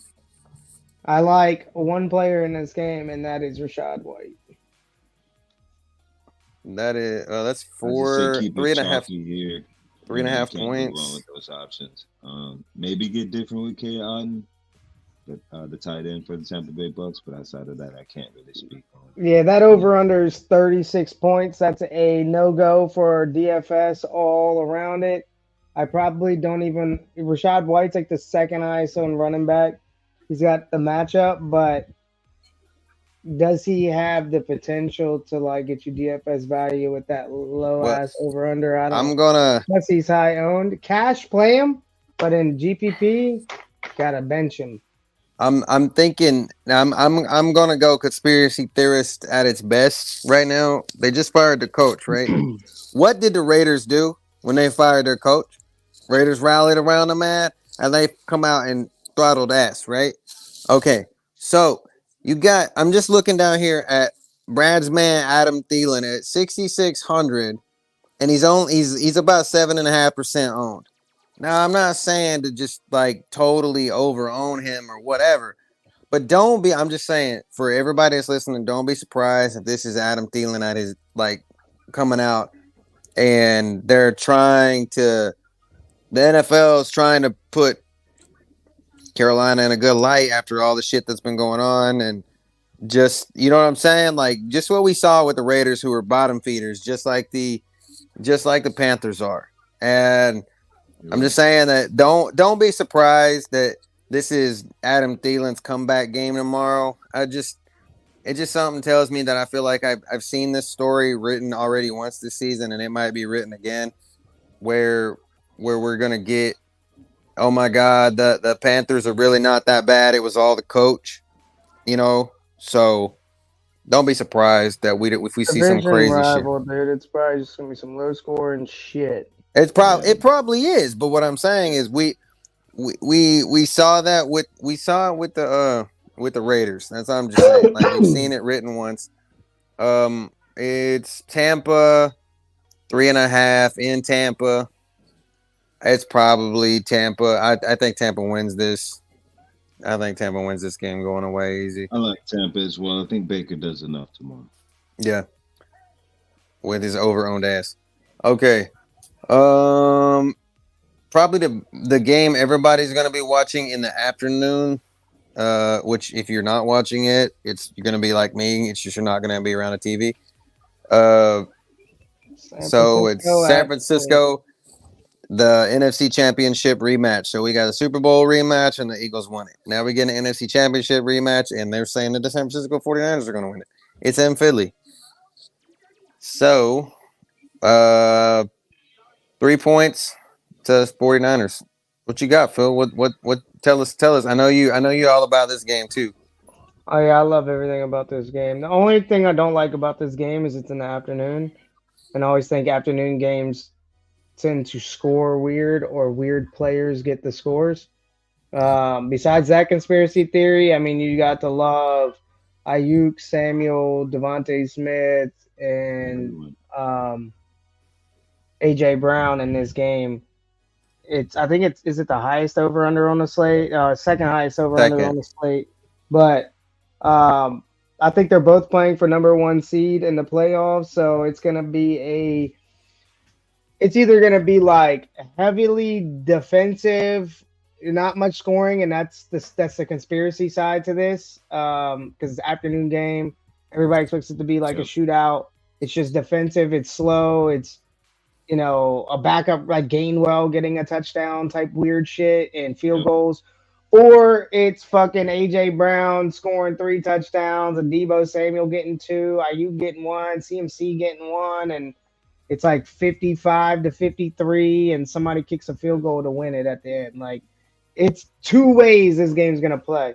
I like one player in this game, and that is Rachaad White. That's I just say 3.5 here. 3.5 Can't go wrong points. with those options. Maybe get different with K. Otten, the tight end for the Tampa Bay Bucks, but outside of that, I can't really speak on. Yeah, that over-under is 36 points. That's a no-go for DFS all around it. I probably don't even – Rachaad White's like the second ISO and running back. He's got the matchup, but does he have the potential to like get you DFS value with that low-ass over-under? I don't I'm gonna Plus he's high-owned. Cash, play him, but in GPP, got to bench him. I'm thinking I'm gonna go conspiracy theorist at its best right now. They just fired the coach, right? What did the Raiders do when they fired their coach? Raiders rallied around the man and they come out and throttled ass, right? Okay, so I'm just looking down here at Brad's man Adam Thielen at 6,600, and he's about 7.5% owned. Now, I'm not saying to just like totally over own him or whatever, but I'm just saying for everybody that's listening, don't be surprised if this is Adam Thielen at his like coming out and the NFL is trying to put Carolina in a good light after all the shit that's been going on. And just, you know what I'm saying? Like just what we saw with the Raiders who were bottom feeders, just like the Panthers are. And I'm just saying that don't be surprised that this is Adam Thielen's comeback game tomorrow. It just something tells me that I feel like I've seen this story written already once this season, and it might be written again, where we're gonna get, oh my God, the Panthers are really not that bad. It was all the coach, you know. So don't be surprised that if we see some crazy rival, shit. Dude, it's probably just gonna be some low scoring shit. It probably is, but what I'm saying is we saw it with the Raiders. That's what I'm just saying. Like we've seen it written once. It's Tampa 3.5 in Tampa. It's probably Tampa. I think Tampa wins this. I think Tampa wins this game going away easy. I like Tampa as well. I think Baker does enough tomorrow. Yeah, with his over-owned ass. Okay. Probably the game everybody's gonna be watching in the afternoon. Which if you're not watching it, you're gonna be like me. It's just you're not gonna be around a TV. So it's San Francisco, the NFC Championship rematch. So we got a Super Bowl rematch, and the Eagles won it. Now we get an NFC Championship rematch, and they're saying that the San Francisco 49ers are gonna win it. It's in Philly. So, 3 points to 49ers. What you got, Phil? What tell us. I know you all about this game too. Oh yeah, I love everything about this game. The only thing I don't like about this game is it's in the afternoon. And I always think afternoon games tend to score weird or weird players get the scores. Besides that conspiracy theory, I mean, you got to love Ayuk, Samuel, Devontae Smith, and AJ Brown in this game. I think is it the highest over under on the slate? Second highest over under on the slate. But I think they're both playing for number 1 seed in the playoffs, so it's either gonna be like heavily defensive, not much scoring, and that's the conspiracy side to this. Because it's an afternoon game, everybody expects it to be like a shootout. It's just defensive. It's slow. It's a backup like Gainwell getting a touchdown type weird shit and field goals. Or it's fucking AJ Brown scoring 3 touchdowns and Deebo Samuel getting 2, Ayuk getting 1, CMC getting 1, and it's like 55-53, and somebody kicks a field goal to win it at the end. Like, it's 2 ways this game's gonna play.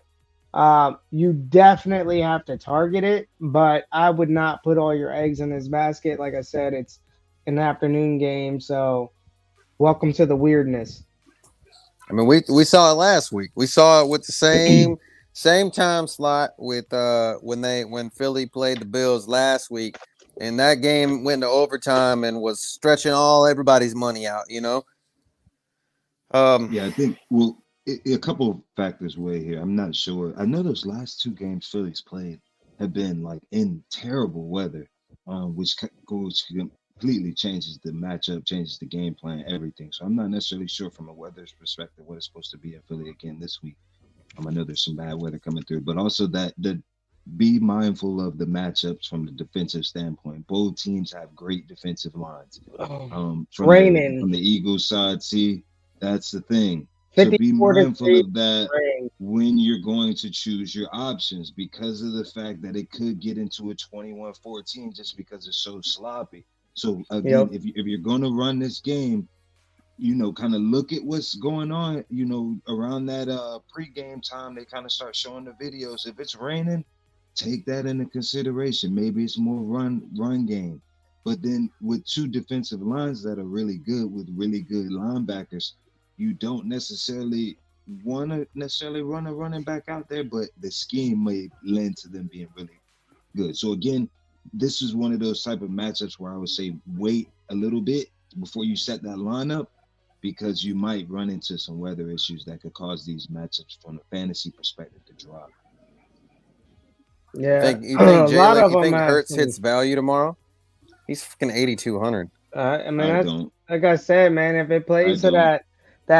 You definitely have to target it, but I would not put all your eggs in this basket. Like I said, it's an afternoon game, so welcome to the weirdness. I mean, we saw it last week. We saw it with the same time slot with when Philly played the Bills last week, and that game went to overtime and was stretching everybody's money out. Yeah, I think a couple of factors weigh here. I'm not sure. I know those last two games Phillies played have been like in terrible weather, which completely changes the matchup, changes the game plan, everything. So I'm not necessarily sure from a weather's perspective what it's supposed to be in Philly again this week. I know there's some bad weather coming through, but also that the be mindful of the matchups from the defensive standpoint. Both teams have great defensive lines. Oh, it's From raining. the Eagles side, see, that's the thing. So be 54 mindful degrees of that rain. when you're going to choose your options because of the fact that it could get into a 21-14 just because it's so sloppy. So again, Yep. if you're going to run this game, kind of look at what's going on, around that pregame time, they kind of start showing the videos. If it's raining, take that into consideration. Maybe it's more run game. But then with two defensive lines that are really good with really good linebackers, you don't necessarily want to run a running back out there, but the scheme may lend to them being really good. So again, this is one of those type of matchups where I would say wait a little bit before you set that lineup because you might run into some weather issues that could cause these matchups from a fantasy perspective to drop. Yeah. you think A lot Jalen? of You them think have Hurts some. hits value tomorrow? He's fucking 8,200. I mean, I that's don't. like I said, man. If it I plays to don't that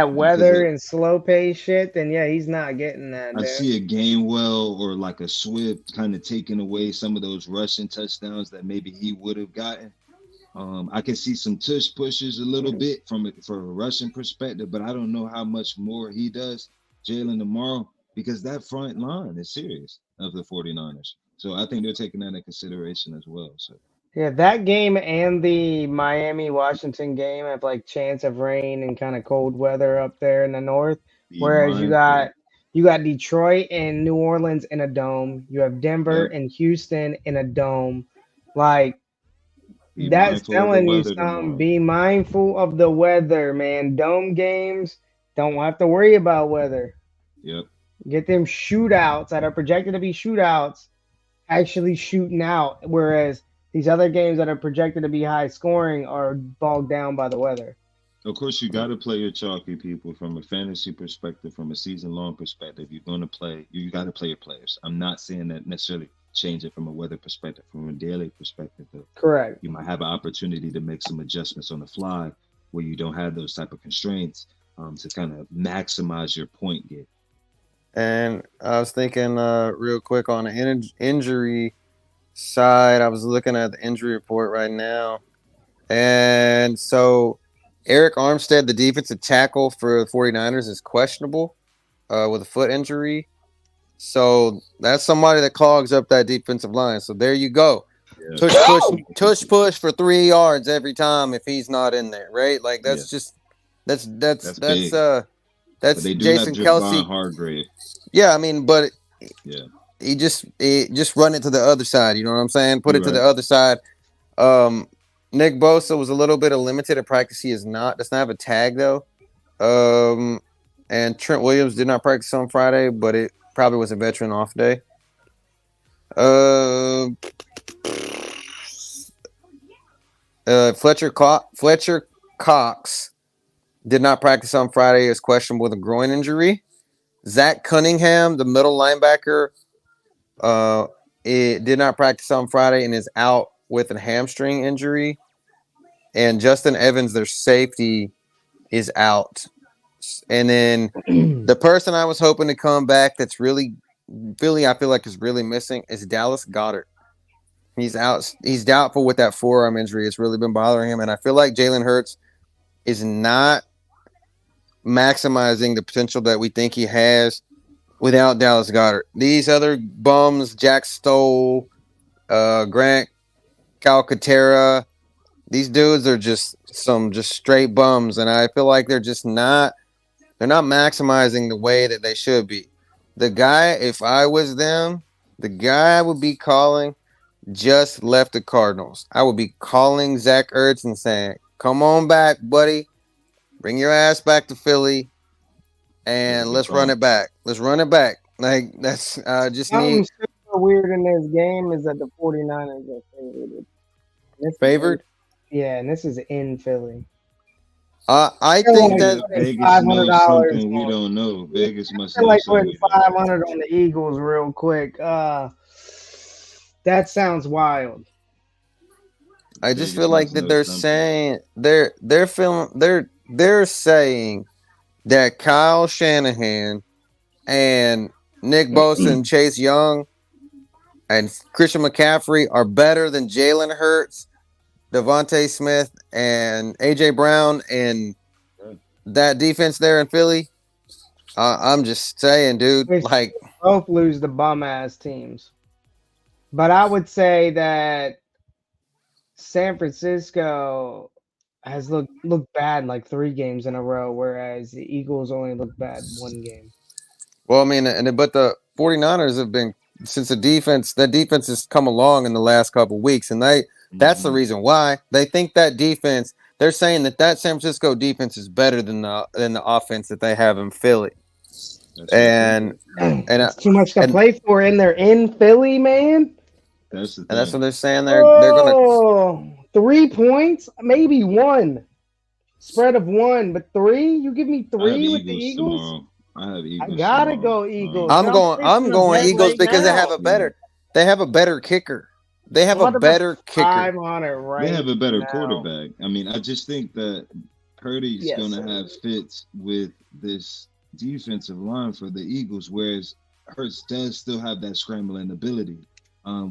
because weather and slow pace shit, then yeah, he's not getting that, I dude. see a Gainwell or like a Swift kind of taking away some of those rushing touchdowns that maybe he would have gotten. I can see some tush pushes a little bit for a rushing perspective, but I don't know how much more he does, Jalen, tomorrow, because that front line is serious of the 49ers. So I think they're taking that into consideration as well. So Yeah, that game and the Miami Washington game have like chance of rain and kind of cold weather up there in the north. be Whereas mindful. you got Detroit and New Orleans in a dome. You have Denver Yep. and Houston in a dome. Like Be that's mindful of the telling you weather something. tomorrow. Be mindful of the weather, man. Dome games don't have to worry about weather. Yep. Get them shootouts that are projected to be shootouts actually shooting out, whereas these other games that are projected to be high scoring are bogged down by the weather. Of course, you got to play your chalky people from a fantasy perspective, from a season long perspective. You're going to play, you got to play your players. I'm not saying that necessarily change it from a weather perspective, from a daily perspective. Though. Correct. You might have an opportunity to make some adjustments on the fly where you don't have those type of constraints to kind of maximize your point get. And I was thinking real quick on the injury side. I was looking at the injury report right now. And so Eric Armstead, the defensive tackle for the 49ers, is questionable with a foot injury. So that's somebody that clogs up that defensive line. So there you go. Yeah. Tush push for 3 yards every time if he's not in there, right? Like that's Yeah. just that's big. But they do have Jason Javon Kelsey. Hargrave. Yeah, I mean, but Yeah. he just run it to the other side. You know what I'm saying? Put it to Right. the other side. Nick Bosa was a little bit of limited at practice. He does not have a tag though. And Trent Williams did not practice on Friday, but it probably was a veteran off day. Fletcher Cox did not practice on Friday. Is questionable with a groin injury. Zach Cunningham, the middle linebacker, it did not practice on Friday and is out with a hamstring injury. And Justin Evans, their safety, is out. And then the person I was hoping to come back that's really, I feel like is really missing is Dallas Goedert. He's out. He's doubtful with that forearm injury. It's really been bothering him. And I feel like Jalen Hurts is not maximizing the potential that we think he has without Dallas Goedert. These other bums, Jack Stoll, Grant Calcaterra, these dudes are just straight bums. And I feel like they're not maximizing the way that they should be. The guy, if I was them, the guy I would be calling just left the Cardinals. I would be calling Zach Ertz and saying, "Come on back, buddy. Bring your ass back to Philly, and let's run it back. Let's run it back." Like that's just Something need super weird in this game is that the 49ers are favored. favored. Yeah, and this is in Philly. I think that Vegas knows $500 something we don't know. Vegas must know like something. putting 500 on the Eagles real quick. That sounds wild. I just feel like that they're saying they're saying that Kyle Shanahan and Nick Bosa and Chase Young and Christian McCaffrey are better than Jalen Hurts, Devontae Smith, and AJ Brown and that defense there in Philly. I'm just saying, dude. Like both lose the bum ass teams, but I would say that San Francisco has looked bad like 3 games in a row, whereas the Eagles only looked bad 1 game. Well, I mean, but the 49ers have been since the defense has come along in the last couple of weeks, and that's the reason why they think that defense. They're saying that San Francisco defense is better than the offense that they have in Philly. And it's too much to play for, and they're in Philly, man. That's the thing. And that's what they're saying. They're gonna 3 points, maybe 1 spread of 1, but 3. You give me 3 with the Eagles. Tomorrow. I have Eagles. I gotta go Eagles. I'm going Eagles because they have a better kicker. They have a better kicker. They have a better quarterback. I mean, I just think that Purdy's gonna have fits with this defensive line for the Eagles, whereas Hurts does still have that scrambling ability,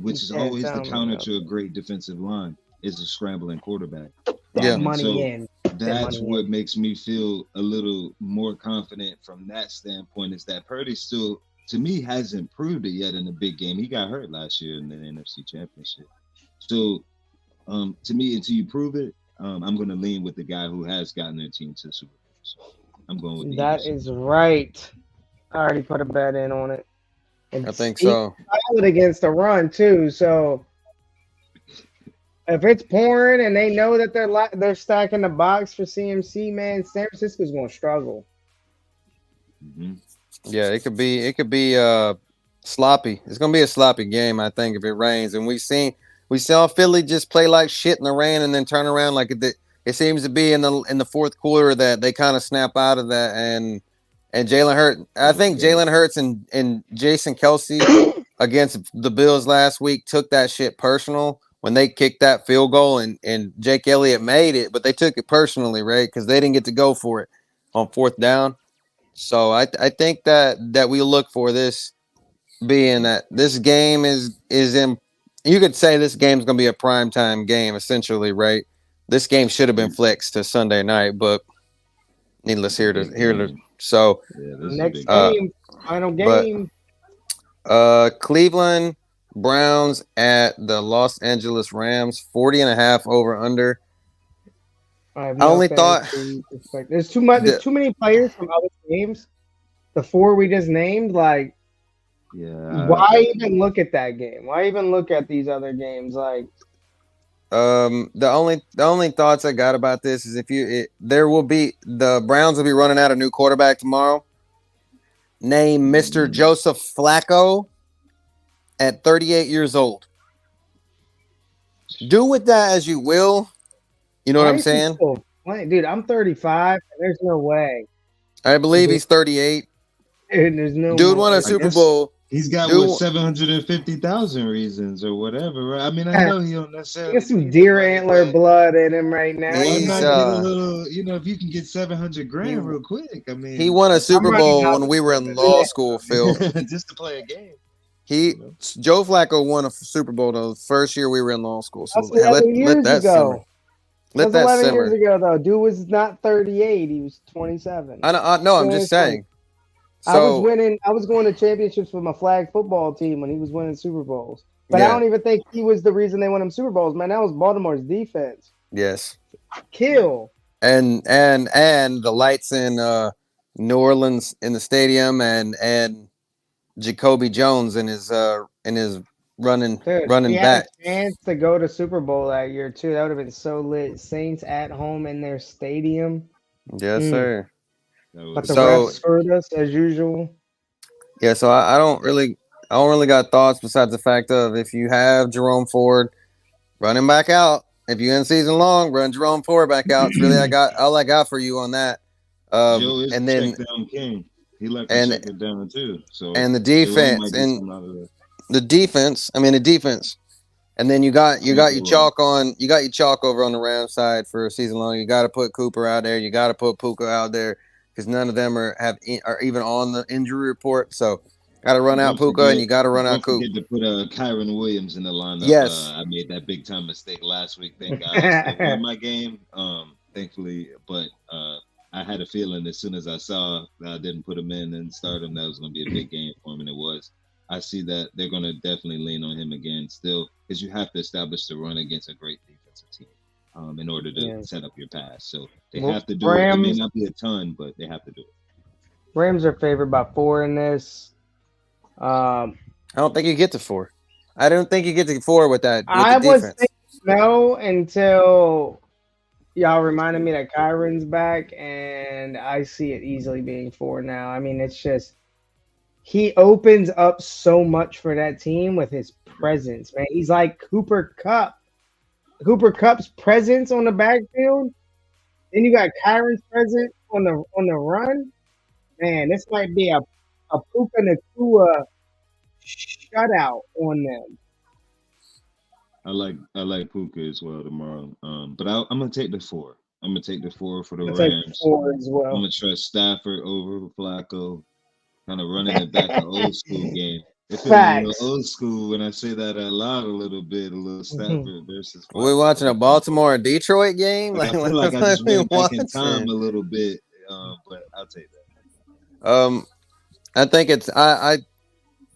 which is always the counter to a great defensive line is a scrambling quarterback. That's what makes me feel a little more confident from that standpoint is that Purdy still, to me, hasn't proved it yet in a big game. He got hurt last year in the NFC Championship. So, to me, until you prove it, I'm going to lean with the guy who has gotten their team to the Super Bowl. So I'm going with the Eagles. Is right. I already put a bet in on it. And I think so. Solid against the run too. So if it's pouring and they know that they're stacking the box for CMC, man, San Francisco's going to struggle. Mm-hmm. Yeah, it could be sloppy. It's going to be a sloppy game, I think, if it rains. And we saw Philly just play like shit in the rain and then turn around like it seems to be in the fourth quarter that they kind of snap out of that and Jalen Hurts. I think Jalen Hurts and Jason Kelce against the Bills last week took that shit personal when they kicked that field goal and Jake Elliott made it, but they took it personally, right? Because they didn't get to go for it on 4th down. So I think that we look for this being that this game is in. You could say this game's going to be a primetime game, essentially, right? This game should have been flexed to Sunday night, but needless here to so next game, final game. Cleveland Browns at the Los Angeles Rams, 40.5 over under. I only thought there's too much. There's too many players from other games. The 4 we just named, like. Yeah. Why even look at that game? Why even look at these other games? Like, the only thoughts I got about this is the Browns will be running out a new quarterback tomorrow. Named Mr. Joseph Flacco at 38 years old. Do with that as you will. You know what I'm saying? Dude, I'm 35. There's no way. I believe he's 38. And there's no dude won a Super Bowl. He's got 750,000 reasons or whatever, right? I mean, I know he don't necessarily get some deer antler blood in him right now. He's get a little, if you can get $700,000 real quick. I mean, he won a Super Bowl when we were in law school, Phil. Just to play a game. Joe Flacco won a Super Bowl the first year we were in law school. So let that simmer. Let that 11 simmer. years ago, though. Dude was not 38. He was 27. I know. I'm just saying. So, I was going to championships with my flag football team when he was winning Super Bowls. But I don't even think he was the reason they won them Super Bowls, man. That was Baltimore's defense. Yes. Kill. And the lights in New Orleans in the stadium and Jacoby Jones in his running Dude, he had back. a chance to go to Super Bowl that year too. That would have been so lit. Saints at home in their stadium. Yes, sir. But the So refs screwed us as usual. yeah, so I don't really got thoughts besides the fact of if you have Jerome Ford, run him back out. If you in season long, run Jerome Ford back out. It's really all I got for you on that. Joe is And the then check down king. He likes to check it down too. So and the Jerome defense might get some out of that. the defense. And then you got your chalk over on the Rams side for a season long. You got to put Cooper out there. You got to put Puka out there because none of them are even on the injury report. So got to run out Puka and you got to run out Cooper. Don't forget to put Kyron Williams in the lineup. Yes, I made that big time mistake last week. Thank God I still won my game. Thankfully, but I had a feeling as soon as I saw that I didn't put him in and start him, that was going to be a big game for him, and it was. I see that they're going to definitely lean on him again still because you have to establish the run against a great defensive team in order to set up your pass. So they have to do it. It may not be a ton, but they have to do it. Rams are favored by 4 in this. I don't think you get to 4. I don't think you get to 4 with that. I was thinking no until y'all reminded me that Kyron's back, and I see it easily being 4 now. I mean, it's just he opens up so much for that team with his presence, man. He's like Cooper Kupp. Cooper Kupp's presence on the backfield. Then you got Kyron's presence on the run. Man, this might be a Puka Nacua shutout on them. I like Puka as well tomorrow. But I'm gonna take the 4. I'm gonna take the 4 for the Rams. 4 as well. I'm gonna trust Stafford over Flacco. Kind of running it back to old school game. It's a little old school when I say that out loud a little bit. A little Stafford versus Flacco. We're watching a Baltimore and Detroit game. I feel like I just went back in time a little bit. But I'll take that. I think it's I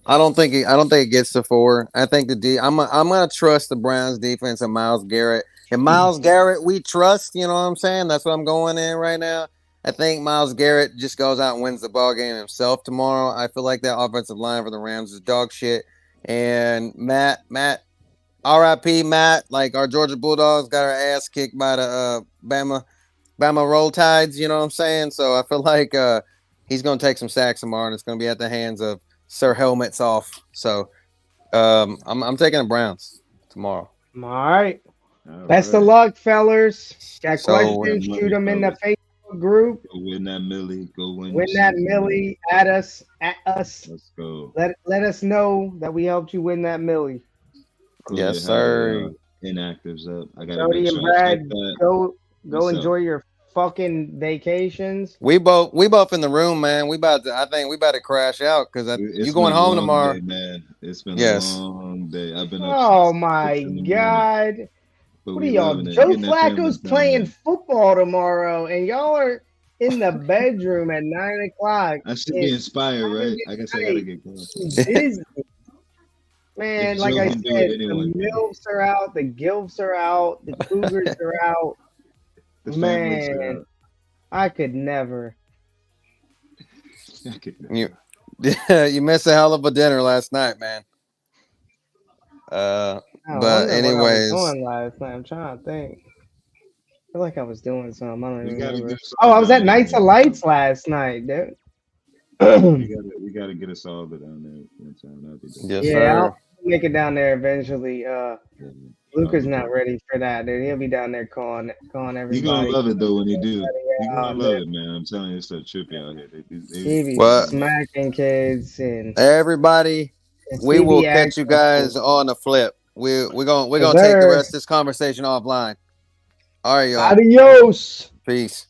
don't think it gets to 4. I think I'm gonna trust the Browns defense and Myles Garrett. And Myles Garrett, we trust. You know what I'm saying? That's what I'm going in right now. I think Myles Garrett just goes out and wins the ball game himself tomorrow. I feel like that offensive line for the Rams is dog shit. And Matt, R.I.P. Matt, like our Georgia Bulldogs got our ass kicked by the Bama Roll Tides. You know what I'm saying? So I feel like he's going to take some sacks tomorrow, and it's going to be at the hands of Sir Helmets Off. So I'm taking the Browns tomorrow. All right. Best of luck, fellas. Got questions? Shoot them in the Facebook group. Go win that millie. Go win that millie at us. Let's go. Let us know that we helped you win that millie. Cool. Yes, sir. Inactives up. I got Jody and Brad, go enjoy your fucking vacations. We both in the room, man. I think we about to crash out because you going home tomorrow, day, man. It's been a long day. I've been up. Oh my God. What are y'all? Joe Flacco's playing football tomorrow, and y'all are in the bedroom at 9 o'clock. I should be inspired, right? I guess I gotta get going. Man, like I said, the MILFs are out, the GILFs are out, the Cougars are out. Man, I could never. You missed a hell of a dinner last night, man. But anyways, last night. I'm trying to think. I feel like I was doing something. I don't even remember. I was at Nights of Lights last night, dude. we gotta get us all down there. Yes, sir. I'll make it down there eventually. Luca's not ready for that, dude. He'll be down there calling everybody. You gonna love it though when you do. You gonna love it, man. I'm telling you, it's so trippy out here. He be smacking kids and everybody. We will catch you guys on the flip. We're gonna take the rest of this conversation offline. All right, y'all. Adios. Peace.